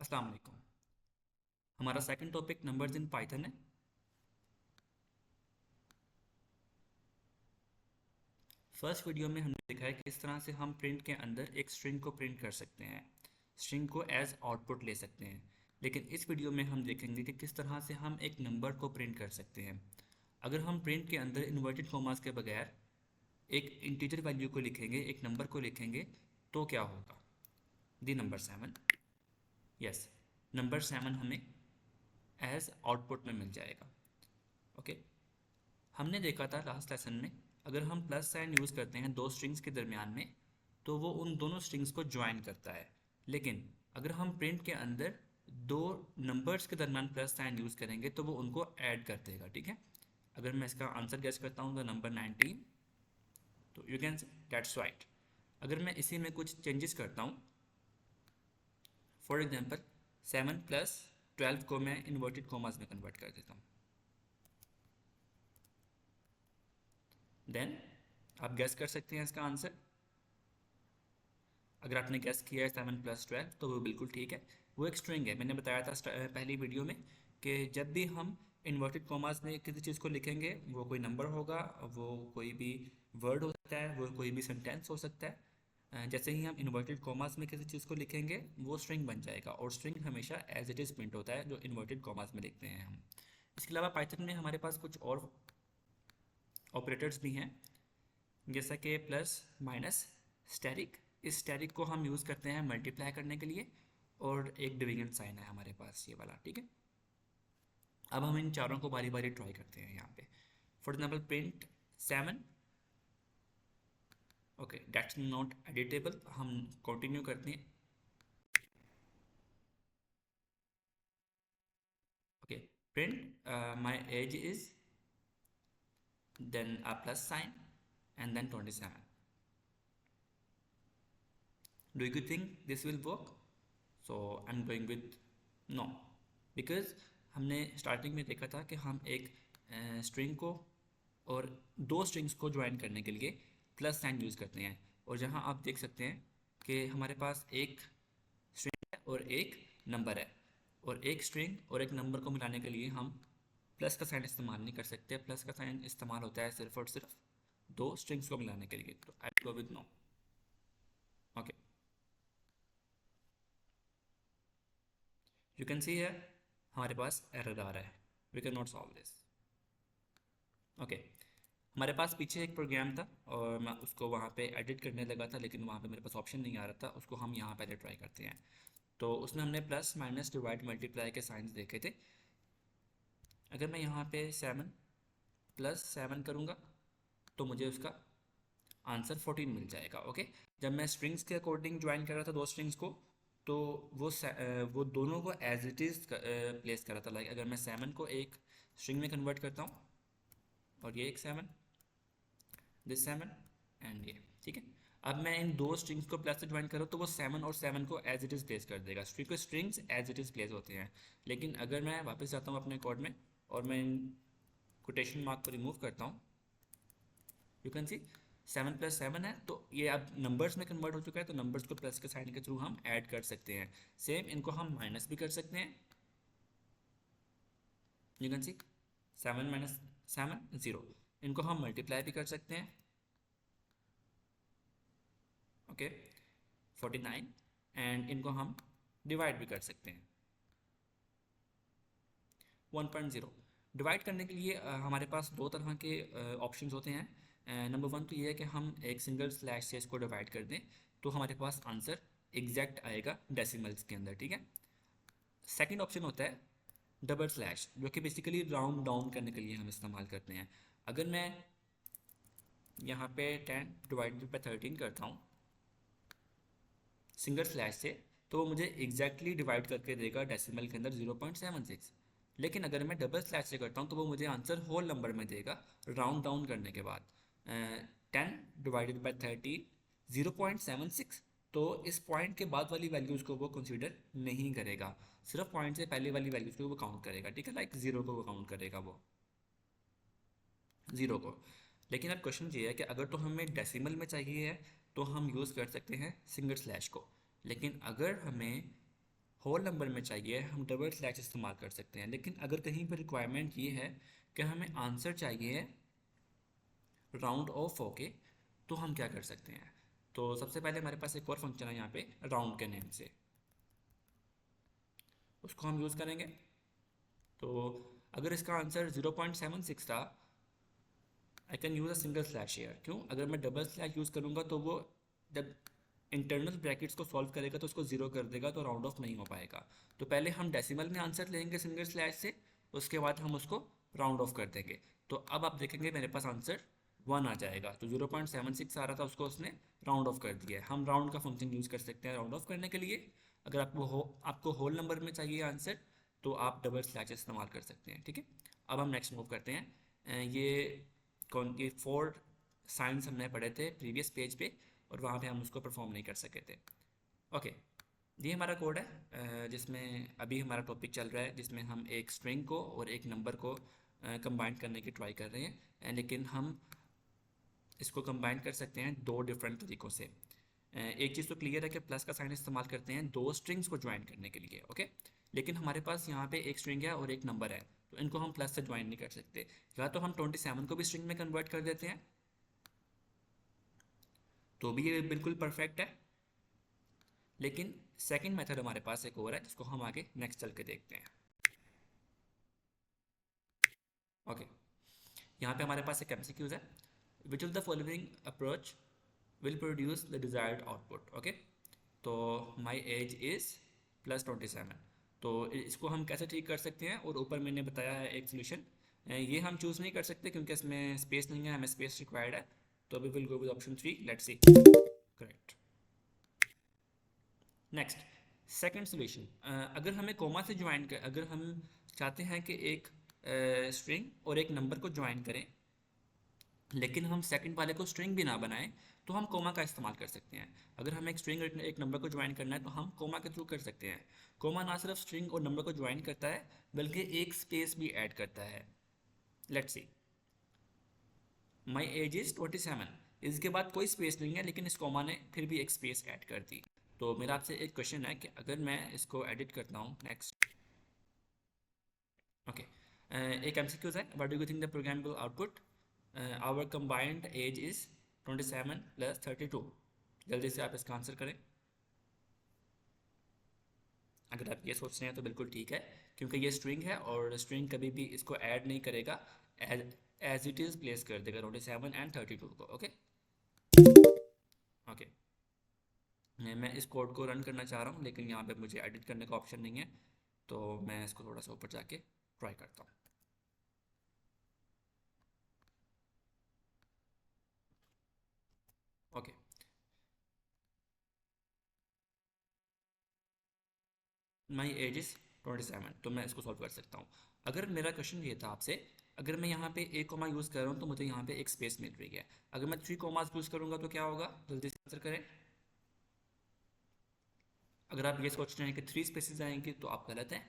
अस्सलाम वालेकुम। हमारा second topic numbers in Python है। फर्स्ट वीडियो में हमने देखा है कि किस तरह से हम प्रिंट के अंदर एक स्ट्रिंग को प्रिंट कर सकते हैं, स्ट्रिंग को एज आउटपुट ले सकते हैं। लेकिन इस वीडियो में हम देखेंगे कि किस तरह से हम एक नंबर को प्रिंट कर सकते हैं। अगर हम प्रिंट के अंदर इन्वर्टेड कॉमास के बगैर एक इंटीजर वैल्यू को लिखेंगे, एक नंबर को लिखेंगे, तो क्या होगा? The number 7। यस, नंबर 7 हमें एज आउटपुट में मिल जाएगा। ओके, हमने देखा था लास्ट लेसन में, अगर हम प्लस साइन यूज़ करते हैं दो स्ट्रिंग्स के दरमियान में, तो वो उन दोनों स्ट्रिंग्स को ज्वाइन करता है। लेकिन अगर हम प्रिंट के अंदर दो नंबर्स के दरमियान प्लस साइन यूज़ करेंगे तो वो उनको ऐड कर देगा। ठीक है, अगर मैं इसका आंसर गेस करता हूँ तो नंबर 19, तो यू कैन दैट्स राइट। अगर मैं इसी में कुछ चेंजेस करता हूँ, फॉर एग्जांपल 7 प्लस 12 को मैं इन्वर्टेड कॉमास में कन्वर्ट कर देता हूँ, देन आप गैस कर सकते हैं इसका आंसर। अगर आपने गैस किया है 7 + 12 तो वो बिल्कुल ठीक है। वो एक स्ट्रिंग है, मैंने बताया था पहली वीडियो में कि जब भी हम इन्वर्टेड कॉमास में किसी चीज़ को लिखेंगे, वो कोई नंबर होगा, वो कोई भी वर्ड हो सकता है, वो कोई भी सेंटेंस हो सकता है। जैसे ही हम इन्वर्टेड कॉमास में किसी चीज़ को लिखेंगे वो स्ट्रिंग बन जाएगा, और स्ट्रिंग हमेशा एज इट इज़ प्रिंट होता है जो इन्वर्टेड कॉमास में लिखते हैं हम। इसके अलावा पाइथन में हमारे पास कुछ और ऑपरेटर्स भी हैं, जैसा कि प्लस माइनस स्टैटिक। इस स्टैटिक को हम यूज़ करते हैं मल्टीप्लाई करने के लिए, और एक डिवीजन साइन है हमारे पास ये वाला। ठीक है, अब हम इन चारों को बारी बारी ट्राई करते हैं यहाँ पे। For example print 7, okay that's not editable, हम कंटिन्यू करते हैं। Okay, print my age is, then a plus sign, and then 27। Do you think this will work? So I am going with no, because हमने starting में देखा था कि हम एक स्ट्रिंग को और दो स्ट्रिंग्स को ज्वाइन करने के लिए प्लस साइन यूज़ करते हैं। और जहाँ आप देख सकते हैं कि हमारे पास एक स्ट्रिंग है और एक नंबर है, और एक स्ट्रिंग और एक नंबर को मिलाने के लिए हम प्लस का साइन इस्तेमाल नहीं कर सकते। प्लस का साइन इस्तेमाल होता है सिर्फ और सिर्फ दो स्ट्रिंग्स को मिलाने के लिए। तो I go with no. Okay, you can see है हमारे पास एरर आ रहा है, we can not solve this. Okay, हमारे पास पीछे एक प्रोग्राम था और मैं उसको वहाँ पे एडिट करने लगा था, लेकिन वहाँ पे मेरे पास ऑप्शन नहीं आ रहा था। उसको हम यहाँ पहले ट्राई करते हैं। तो उसमें हमने प्लस माइनस डिवाइड मल्टीप्लाई के साइंस देखे थे। अगर मैं यहाँ पे 7 + 7 करूँगा तो मुझे उसका आंसर 14 मिल जाएगा। ओके, जब मैं स्ट्रिंग्स के अकॉर्डिंग ज्वाइन कर रहा था दो स्ट्रिंग्स को, तो वो दोनों को एज इट इज़ प्लेस कर रहा था। लाइक अगर मैं 7 को एक स्ट्रिंग में कन्वर्ट करता हूँ, और ये एक 7, दिस 7, एंड ये, ठीक है। अब मैं इन दो स्ट्रिंग्स को प्लस से ज्वाइन करूँ तो वो 7 और 7 को एज इट इज़ प्लेस कर देगा। Strings as it is place होते हैं। लेकिन अगर मैं वापस जाता हूँ अपने कोड में और मैं इन कोटेशन मार्क को रिमूव करता हूँ, यू कैन सी 7 + 7 है, तो ये अब नंबर्स में कन्वर्ट हो चुका है। तो नंबर्स को प्लस के साइन के थ्रू हम ऐड कर सकते हैं। सेम इनको हम माइनस भी कर सकते हैं। यू कैन सी 7 - 7 0, इनको हम मल्टीप्लाई भी कर सकते हैं। ओके, 49, एंड इनको हम डिवाइड भी कर सकते हैं 1.0। डिवाइड करने के लिए हमारे पास दो तरह के ऑप्शंस होते हैं। नंबर 1 तो ये है कि हम एक सिंगल स्लैश से इसको डिवाइड कर दें, तो हमारे पास आंसर एग्जैक्ट आएगा डेसिमल्स के अंदर। ठीक है, सेकंड ऑप्शन होता है डबल स्लैश, जो कि बेसिकली राउंड डाउन करने के लिए हम इस्तेमाल करते हैं। अगर मैं यहाँ पे 10 ÷ 13 करता हूँ सिंगल स्लैश से, तो वो मुझे एग्जैक्टली डिवाइड करके देगा डेसिमल के अंदर 0.76। लेकिन अगर मैं डबल स्लैश से करता हूँ तो वो मुझे आंसर होल नंबर में देगा राउंड डाउन करने के बाद। 10 ÷ 13 0.76, तो इस पॉइंट के बाद वाली वैल्यूज़ को वो कंसिडर नहीं करेगा, सिर्फ पॉइंट से पहले वाली वैल्यूज़ को वो काउंट करेगा। ठीक है, लाइक ज़ीरो को वो काउंट करेगा, वो ज़ीरो को। लेकिन अब क्वेश्चन ये है कि अगर तो हमें डेसिमल में चाहिए है तो हम यूज़ कर सकते हैं सिंगल स्लैश को। लेकिन अगर हमें होल नंबर में चाहिए हम डबल स्लैश इस्तेमाल कर सकते हैं, लेकिन अगर कहीं पर रिक्वायरमेंट ये है कि हमें आंसर चाहिए राउंड ऑफ होके, तो हम क्या कर सकते हैं? तो सबसे पहले हमारे पास एक और फंक्शन है यहाँ पे राउंड के नेम से, उसको हम यूज़ करेंगे। तो अगर इसका आंसर 0.76 था, I can use a single slash here. क्यों? अगर मैं डबल स्लैश यूज़ करूँगा तो वो जब इंटरनल ब्रैकेट्स को सॉल्व करेगा तो उसको जीरो कर देगा, तो राउंड ऑफ नहीं हो पाएगा। तो पहले हम डेसिमल में आंसर लेंगे सिंगल स्लैश से, उसके बाद हम उसको राउंड ऑफ कर देंगे। तो अब आप देखेंगे मेरे पास आंसर 1 आ जाएगा। तो 0.76 आ रहा था, उसको उसने राउंड ऑफ कर दिया है। हम राउंड का फंक्शन यूज़ कर सकते हैं राउंड ऑफ करने के लिए। अगर आपको होल नंबर में चाहिए आंसर, तो आप डबल स्लैश इस्तेमाल कर सकते हैं। ठीक है, अब हम नेक्स्ट मूव करते हैं। ये कौन ये 4 साइंस हमने पढ़े थे प्रीवियस पेज पे, और वहाँ पे हम उसको परफॉर्म नहीं कर सके थे। ओके, ये हमारा कोड है जिसमें अभी हमारा टॉपिक चल रहा है, जिसमें हम एक स्ट्रिंग को और एक नंबर को कंबाइन करने की ट्राई कर रहे हैं, लेकिन हम इसको कंबाइन कर सकते हैं दो डिफरेंट तरीक़ों से। एक चीज़ तो क्लियर है कि प्लस का साइन इस्तेमाल करते हैं दो स्ट्रिंग्स को ज्वाइन करने के लिए। ओके, लेकिन हमारे पास यहाँ पे एक स्ट्रिंग है और एक नंबर है, तो इनको हम प्लस से ज्वाइन नहीं कर सकते। या तो हम 27 को भी स्ट्रिंग में कन्वर्ट कर देते हैं, तो भी ये बिल्कुल परफेक्ट है। लेकिन सेकंड मेथड हमारे पास एक और है, जिसको हम आगे नेक्स्ट चल के देखते हैं। ओके, यहाँ पे हमारे पास एक एमसीक्यूज है। Which of the following approach will produce the desired output. Okay, तो माई एज इज़ +27। तो इसको हम कैसे ठीक कर सकते हैं, और ऊपर मैंने बताया है एक सोल्यूशन। ये हम चूज़ नहीं कर सकते क्योंकि इसमें स्पेस नहीं है, हमें स्पेस रिक्वायर्ड है। तो we will go with option 3। Let's see. Correct. Next, second solution. अगर हमें कोमा से ज्वाइन कर, अगर हम चाहते हैं कि एक स्ट्रिंग और एक नंबर को ज्वाइन करें, लेकिन हम सेकंड वाले को स्ट्रिंग भी ना बनाएं, तो हम कोमा का इस्तेमाल कर सकते हैं। अगर हमें एक स्ट्रिंग और एक नंबर को ज्वाइन करना है, तो हम कोमा के थ्रू कर सकते हैं। कोमा ना सिर्फ स्ट्रिंग और नंबर को ज्वाइन करता है, बल्कि एक स्पेस भी ऐड करता है। Let's see, my age is 27, इसके बाद कोई स्पेस नहीं है, लेकिन इस कोमा ने फिर भी एक स्पेस ऐड कर दी। तो मेरा आपसे एक क्वेश्चन है कि अगर मैं इसको एडिट करता हूँ, नेक्स्ट। ओके, एक एमसीक्यूज है। What do you think the program will output? Our combined age is 27 + 32। जल्दी से आप इसका आंसर करें। अगर आप ये सोच रहे हैं तो बिल्कुल ठीक है, क्योंकि ये स्ट्रिंग है और स्ट्रिंग कभी भी इसको ऐड नहीं करेगा, as as it is place कर देगा 27 एंड 32 को। ओके ओके, मैं इस कोड को रन करना चाह रहा हूँ, लेकिन यहाँ पे मुझे एडिट करने का ऑप्शन नहीं है, तो मैं इसको थोड़ा सा ऊपर जाके ट्राई करता हूँ। ओके, माई एज इज़ 27, तो मैं इसको सॉल्व कर सकता हूँ। अगर मेरा क्वेश्चन ये था आपसे, अगर मैं यहाँ पे ए कोमा यूज़ कर रहा हूँ तो मुझे यहाँ पे एक स्पेस मिल रही है। अगर मैं 3 कोमास यूज़ करूँगा तो क्या होगा? जल्दी से आंसर करें। अगर आप ये सोच रहे हैं कि 3 स्पेसिस आएंगे, तो आप गलत हैं।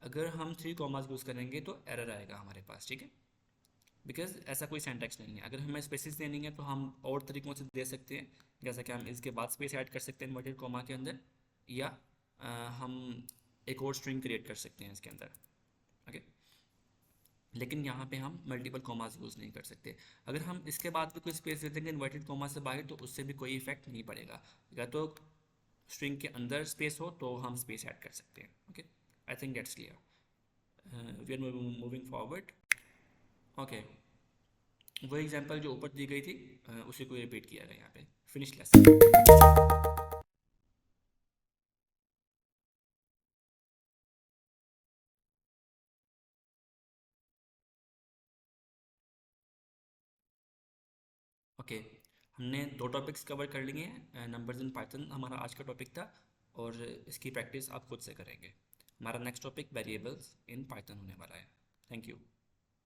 अगर हम 3 कॉमास यूज़ करेंगे तो एरर आएगा हमारे पास। ठीक है, बिकॉज ऐसा कोई सिंटैक्स नहीं है। अगर हमें स्पेसिस देनी है तो हम और तरीक़ों से दे सकते हैं, जैसा कि हम इसके बाद स्पेस ऐड कर सकते हैं इन्वर्टेड कॉमा के अंदर, या हम एक और स्ट्रिंग क्रिएट कर सकते हैं इसके अंदर। ओके, लेकिन यहाँ पे हम मल्टीपल कॉमास यूज़ नहीं कर सकते। अगर हम इसके बाद भी कोई स्पेस दे देंगे इन्वर्टेड कॉमा से बाहर, तो उससे भी कोई इफेक्ट नहीं पड़ेगा। या तो स्ट्रिंग के अंदर स्पेस हो तो हम स्पेस ऐड कर सकते हैं। Okay, I think that's clear. We are moving forward. Okay, वो एग्जांपल जो ऊपर दी गई थी, उसी को रिपीट किया गया यहाँ पे। Finish lesson. ओके, हमने 2 टॉपिक्स कवर कर लिए हैं। नंबर्स इन पाइथन हमारा आज का टॉपिक था, और इसकी प्रैक्टिस आप खुद से करेंगे। हमारा next topic variables in Python होने वाला है। Thank you.